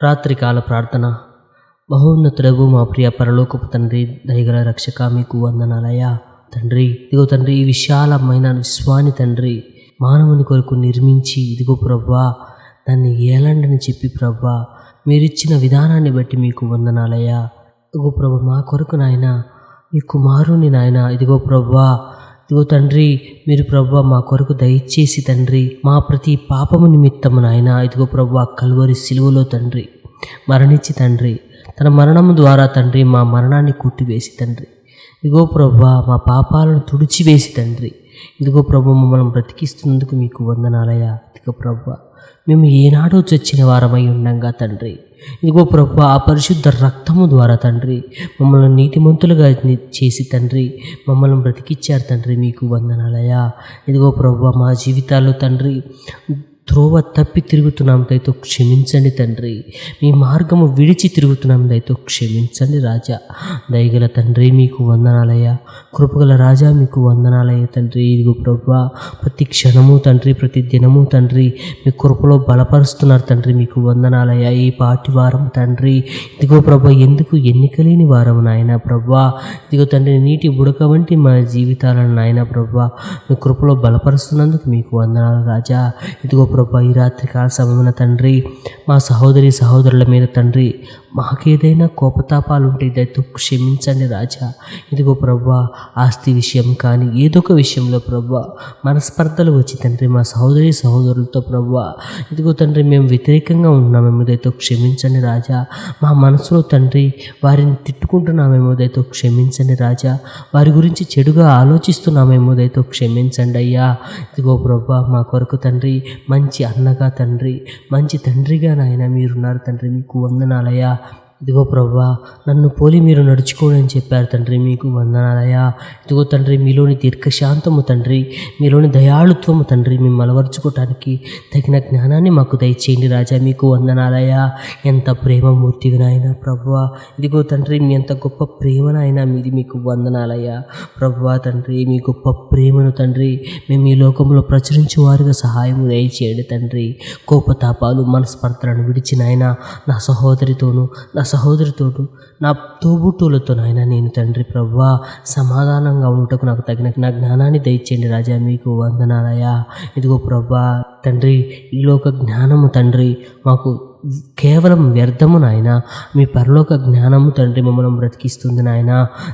రాత్రికాల ప్రార్థన. మహోన్నతుడగు మా ప్రియ పరలోకపు తండ్రి, దయగల రక్షక, మీకు వందనాలయ్యా. తండ్రి, ఇదిగో తండ్రి, ఈ విశాలమైన విశ్వాన్ని తండ్రి మానవుని కొరకు నిర్మించి, ఇదిగో ప్రభా దాన్ని ఏలండని చెప్పి ప్రభా మీరిచ్చిన విధానాన్ని బట్టి మీకు వందనాలయ్యా. ఇదిగో ప్రభా మా కొరకు నాయన మీ కుమారుని నాయన, ఇదిగో ప్రభా, ఇదిగో తండ్రి, మీరు ప్రభా మా కొరకు దయచేసి తండ్రి మా ప్రతి పాపము నిమిత్తము నాయన, ఇదిగో ప్రభా కల్వరి సిలువలో తండ్రి మరణించి తండ్రి తన మరణము ద్వారా తండ్రి మా మరణాన్ని కొట్టివేసి తండ్రి, ఇదిగో ప్రభా మా పాపాలను తుడిచివేసి తండ్రి, ఇదిగో ప్రభా మమ్మల్ని బ్రతికిస్తున్నందుకు మీకు వందనాలయ్యా. ఇదిగో ప్రభా మేము ఏనాడో చచ్చిన వారమై ఉండంగా తండ్రి, ఇదిగో ప్రభా ఆ పరిశుద్ధ రక్తము ద్వారా తండ్రి మమ్మల్ని నీతిమంతులుగా చేసి తండ్రి మమ్మల్ని బ్రతికిచ్చారు తండ్రి, మీకు వందనాలయ్యా. ఇదిగో ప్రభా మా జీవితాల్లో తండ్రి త్రోవ తప్పి తిరుగుతున్నాం దయతో క్షమించండి తండ్రి, మీ మార్గము విడిచి తిరుగుతున్నాం దయతో క్షమించండి రాజా. దయగల తండ్రి మీకు వందనాలయ్యా, కృపగల రాజా మీకు వందనాలయ్యా తండ్రి. ఇదిగో ప్రభా ప్రతి క్షణము తండ్రి, ప్రతి దినము తండ్రి మీ కృపలో బలపరుస్తున్నారు తండ్రి, మీకు వందనాలయ్యా. ఈ పాటి వారం తండ్రి, ఇదిగో ప్రభా ఎందుకు ఎన్నికలేని వారం నాయన ప్రభా, ఇదిగో తండ్రి నీటి బుడక వంటి మా జీవితాలను నాయన ప్రభా మీ కృపలో బలపరుస్తున్నందుకు మీకు వందనాలు రాజా. ఇదిగో ప్రభా ఈ రాత్రి కాల సమయమున తండ్రి మా సహోదరుల మీద తండ్రి మాకేదైనా కోపతాపాలు ఉంటే దయతో క్షమించండి రాజా. ఇదిగో ప్రభా ఆస్తి విషయం కానీ ఏదో ఒక విషయంలో ప్రభా మనస్పర్ధలు వచ్చి తండ్రి మా సహోదరులతో ప్రభా, ఇదిగో తండ్రి మేము వ్యతిరేకంగా ఉన్నామేమో దయతో క్షమించండి రాజా. మా మనసులో తండ్రి వారిని తిట్టుకుంటున్నామేమో దయతో క్షమించండి రాజా. వారి గురించి చెడుగా ఆలోచిస్తున్నామేమో దయతో క్షమించండి అయ్యా. ఇదిగో ప్రభా మా కొరకు తండ్రి మంచి అన్నగా తండ్రి, మంచి తండ్రిగా నాయన మీరున్నారు తండ్రి, మీకు వందనాలయ్యా. ఇదిగో ప్రభా నన్ను పోలి మీరు నడుచుకోండి అని చెప్పారు తండ్రి, మీకు వందనాలయ్యా. ఇదిగో తండ్రి మీలోని దీర్ఘశాంతము తండ్రి, మీలోని దయాళుత్వము తండ్రి మేము అలవర్చుకోవటానికి తగిన జ్ఞానాన్ని మాకు దయచేయండి రాజా, మీకు వందనాలయ్యా. ఎంత ప్రేమమూర్తిగా నాయన ప్రభా, ఇదిగో తండ్రి మీ ఎంత గొప్ప ప్రేమనైనా మీది, మీకు వందనాలయ్యా ప్రభా. తండ్రి మీ గొప్ప ప్రేమను తండ్రి మేము ఈ లోకంలో ప్రచురించే వారుగా సహాయం దయచేయండి తండ్రి. కోపతాపాలు మనస్పర్ధలను విడిచిన ఆయన నా సహోదరితోనూ నా సహోదరితోడు నా తోబుట్టులతో నాయన నేను తండ్రి ప్రభా సమాధానంగా ఉండటకు నాకు తగిన నా జ్ఞానాన్ని దయచేయండి రాజా, మీకు వందనాలయ్యా. ఇదిగో ప్రభా తండ్రి ఈ లోక జ్ఞానము తండ్రి మాకు కేవలం వ్యర్థము నాయన, మీ పరలోక జ్ఞానము తండ్రి మమ్మల్ని బ్రతికిస్తుంది నాయన.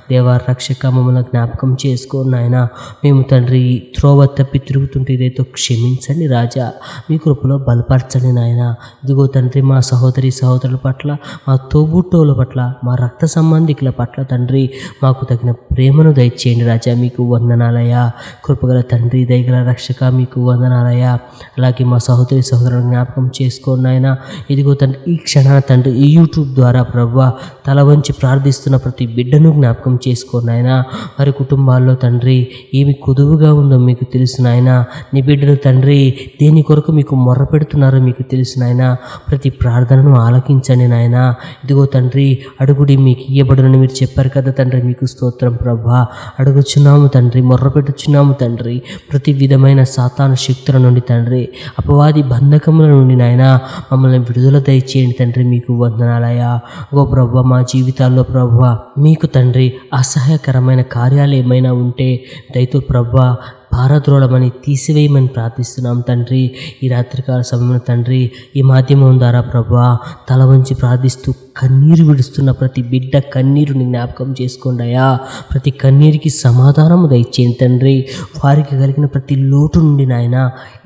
దేవా రక్షక మమ్మల్ని జ్ఞాపకం చేసుకోండి నాయన. మేము తండ్రి త్రోవ తప్పి తిరుగుతుంటే ఇదైతే క్షమించండి రాజా, మీ కృపలో బలపరచండి నాయన. ఇదిగో తండ్రి మా సహోదరుల పట్ల, మా తోబుట్టువుల పట్ల, మా రక్త సంబంధికుల పట్ల తండ్రి మాకు తగిన ప్రేమను దయచేయండి రాజా, మీకు వందనాలయ్యా. కృపగల తండ్రి దయగల రక్షక మీకు వందనాలయ్యా. అలాగే మా సహోదరులను జ్ఞాపకం చేసుకోండి నాయన. ఇదిగో తండ్రి ఈ క్షణాన తండ్రి ఈ యూట్యూబ్ ద్వారా ప్రభా తల వంచి ప్రార్థిస్తున్న ప్రతి బిడ్డను జ్ఞాపకం చేసుకోండి ఆయన. వారి కుటుంబాల్లో తండ్రి ఏమి కొదువుగా ఉందో మీకు తెలుసు నాయన. నీ బిడ్డలు తండ్రి దేని కొరకు మీకు మొర్ర పెడుతున్నారో మీకు తెలుసు నాయన. ప్రతి ప్రార్థనను ఆలకించండి నాయన. ఇదిగో తండ్రి అడుగుడి మీకు ఇయ్యబడునని మీరు చెప్పారు కదా తండ్రి, మీకు స్తోత్రం ప్రభా. అడుగుచున్నాము తండ్రి, మొర్ర పెట్టుచున్నాము తండ్రి. ప్రతి విధమైన సాతాను శక్తుల నుండి తండ్రి, అపవాది బంధకముల నుండి నాయన మమ్మల్ని విడుదల దయచేయండి తండ్రి, మీకు వందనాలయ్యా. ఓ ప్రభా మా జీవితాల్లో ప్రభా మీకు తండ్రి అసహ్యకరమైన కార్యాలు ఏమైనా ఉంటే దయతో ప్రభా పారద్రోళమని తీసివేయమని ప్రార్థిస్తున్నాం తండ్రి. ఈ రాత్రికాల సమయంలో తండ్రి ఈ మాధ్యమం ద్వారా ప్రభా తల వంచి ప్రార్థిస్తూ కన్నీరు విడుస్తున్న ప్రతి బిడ్డ కన్నీరుని జ్ఞాపకం చేసుకోండి అయ్యా. ప్రతి కన్నీరికి సమాధానము దయచేయండి తండ్రి. వారికి కలిగిన ప్రతి లోటు నుండి నాయన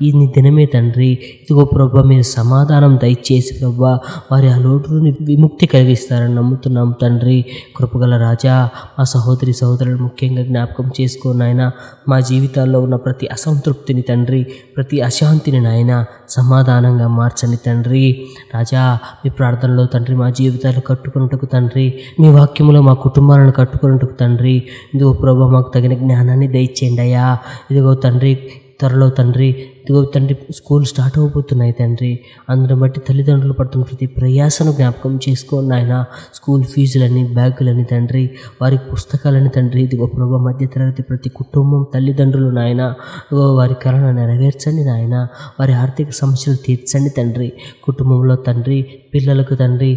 ఈ దినమే తండ్రి ఇదిగో ప్రభా మీరు సమాధానం దయచేసి ప్రభా వారి ఆ లోటు నుండి విముక్తి కలిగిస్తారని నమ్ముతున్నాం తండ్రి. కృపగల రాజా మా సహోదరులు ముఖ్యంగా జ్ఞాపకం చేసుకోండి నాయన. మా జీవితాల్లో ఉన్న ప్రతి అసంతృప్తిని తండ్రి, ప్రతి అశాంతిని నాయన సమాధానంగా మార్చండి తండ్రి. రాజా మీ ప్రార్థనలో తండ్రి మా జీవితాలు కట్టుకున్నట్టుకు తండ్రి, మీ వాక్యములో మా కుటుంబాలను కట్టుకున్నట్టుకు తండ్రి, ఇదిగో ప్రభా మాకు తగిన జ్ఞానాన్ని దయచేయండి అయ్యా. ఇదిగో తండ్రి త్వరలో తండ్రి ఇదిగో తండ్రి స్కూల్ స్టార్ట్ అవబోతున్నాయి తండ్రి. అందుని బట్టి తల్లిదండ్రులు పడుతున్న ప్రతి ప్రయాసను జ్ఞాపకం చేసుకోండి నాయన. స్కూల్ ఫీజులని, బ్యాగులని తండ్రి, వారికి పుస్తకాలని తండ్రి, ఇదిగో ప్రభా మధ్యతరగతి ప్రతి కుటుంబం తల్లిదండ్రులు నాయన, వారి కళను నెరవేర్చండి నాయన. వారి ఆర్థిక సమస్యలు తీర్చండి తండ్రి. కుటుంబంలో తండ్రి పిల్లలకు తండ్రి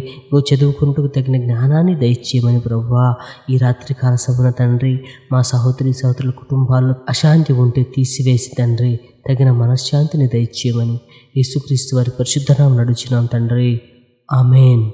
చదువుకుంటూ తగిన జ్ఞానాన్ని దయచేయమని ప్రభువా ఈ రాత్రి కాల సభన తండ్రి మా సహోదరుల కుటుంబాల్లో అశాంతి ఉంటే తీసివేసి తండ్రి తగిన మనశ్శాంతిని దయచేయమని యేసుక్రీస్తు వారి పరిశుద్ధ నామమున నడుచున్నాం తండ్రి. ఆమేన్.